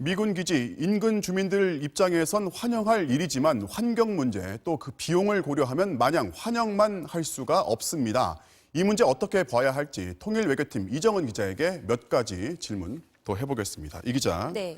미군 기지 인근 주민들 입장에선 환영할 일이지만 환경 문제 또 그 비용을 고려하면 마냥 환영만 할 수가 없습니다. 이 문제 어떻게 봐야 할지 통일외교팀 이정은 기자에게 몇 가지 질문 더 해보겠습니다. 이 기자, 네.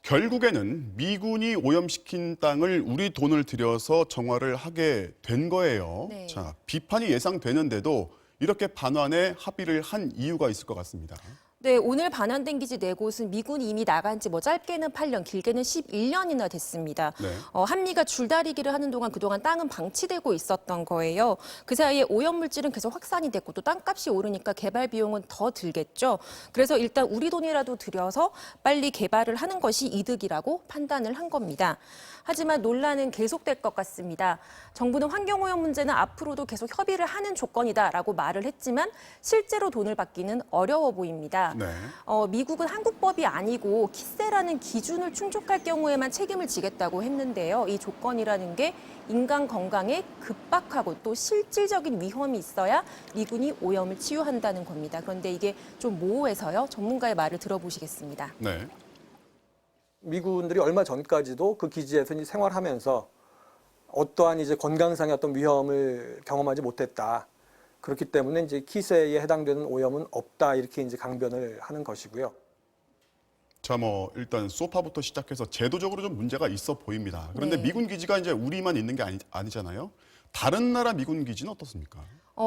결국에는 미군이 오염시킨 땅을 우리 돈을 들여서 정화를 하게 된 거예요. 네. 자, 비판이 예상되는데도 이렇게 반환에 합의를 한 이유가 있을 것 같습니다. 네, 오늘 반환된 기지 4곳은 미군이 이미 나간 지 짧게는 8년, 길게는 11년이나 됐습니다. 네. 한미가 줄다리기를 하는 동안 그동안 땅은 방치되고 있었던 거예요. 그 사이에 오염물질은 계속 확산이 됐고 또 땅값이 오르니까 개발 비용은 더 들겠죠. 그래서 일단 우리 돈이라도 들여서 빨리 개발을 하는 것이 이득이라고 판단을 한 겁니다. 하지만 논란은 계속될 것 같습니다. 정부는 환경오염 문제는 앞으로도 계속 협의를 하는 조건이다라고 말을 했지만 실제로 돈을 받기는 어려워 보입니다. 네. 미국은 한국법이 아니고 키세라는 기준을 충족할 경우에만 책임을 지겠다고 했는데요. 이 조건이라는 게 인간 건강에 급박하고 또 실질적인 위험이 있어야 미군이 오염을 치유한다는 겁니다. 그런데 이게 좀 모호해서요. 전문가의 말을 들어보시겠습니다. 네. 미군들이 얼마 전까지도 그 기지에서 이제 생활하면서 어떠한 이제 건강상의 어떤 위험을 경험하지 못했다. 그렇기 때문에 이제 키세에 해당되는 오염은 없다. 이렇게 이제 강변을 하는 것이고요. 자, 일단 소파부터 시작해서 제도적으로 좀 문제가 있어 보입니다. 그런데 네. 미군 기지가 이제 우리만 있는 게 아니잖아요. 다른 나라 미군 기지는 어떻습니까?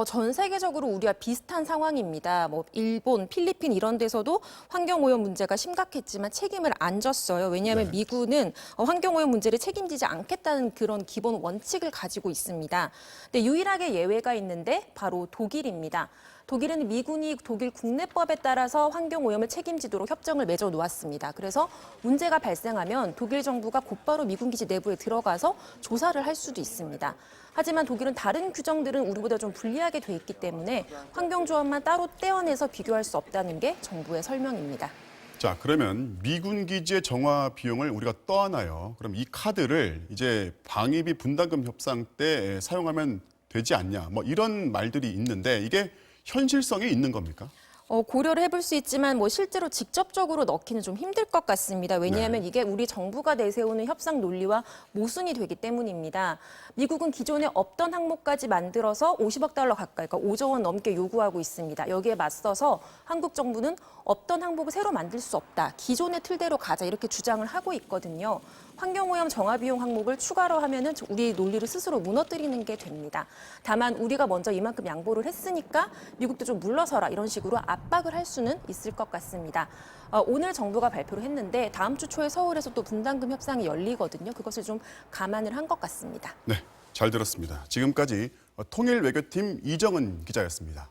전 세계적으로 우리와 비슷한 상황입니다. 일본, 필리핀 이런 데서도 환경오염 문제가 심각했지만 책임을 안 졌어요. 왜냐하면 네. 미군은 환경오염 문제를 책임지지 않겠다는 그런 기본 원칙을 가지고 있습니다. 근데 유일하게 예외가 있는데 바로 독일입니다. 독일은 미군이 독일 국내법에 따라서 환경오염을 책임지도록 협정을 맺어 놓았습니다. 그래서 문제가 발생하면 독일 정부가 곧바로 미군 기지 내부에 들어가서 조사를 할 수도 있습니다. 하지만 독일은 다른 규정들은 우리보다 좀 불리하게 돼 있기 때문에 환경조합만 따로 떼어내서 비교할 수 없다는 게 정부의 설명입니다. 자, 그러면 미군 기지의 정화 비용을 우리가 떠안아요. 그럼 이 카드를 이제 방위비 분담금 협상 때 사용하면 되지 않냐. 이런 말들이 있는데 이게 현실성이 있는 겁니까? 고려를 해볼 수 있지만 실제로 직접적으로 넣기는 좀 힘들 것 같습니다. 왜냐하면 네. 이게 우리 정부가 내세우는 협상 논리와 모순이 되기 때문입니다. 미국은 기존에 없던 항목까지 만들어서 50억 달러 가까이, 그러니까 5조 원 넘게 요구하고 있습니다. 여기에 맞서서 한국 정부는 없던 항목을 새로 만들 수 없다. 기존의 틀대로 가자 이렇게 주장을 하고 있거든요. 환경오염 정화비용 항목을 추가로 하면은 우리 논리를 스스로 무너뜨리는 게 됩니다. 다만 우리가 먼저 이만큼 양보를 했으니까 미국도 좀 물러서라 이런 식으로 압박을 할 수는 있을 것 같습니다. 오늘 정부가 발표를 했는데 다음 주 초에 서울에서 또 분담금 협상이 열리거든요. 그것을 좀 감안을 한 것 같습니다. 네, 잘 들었습니다. 지금까지 통일외교팀 이정은 기자였습니다.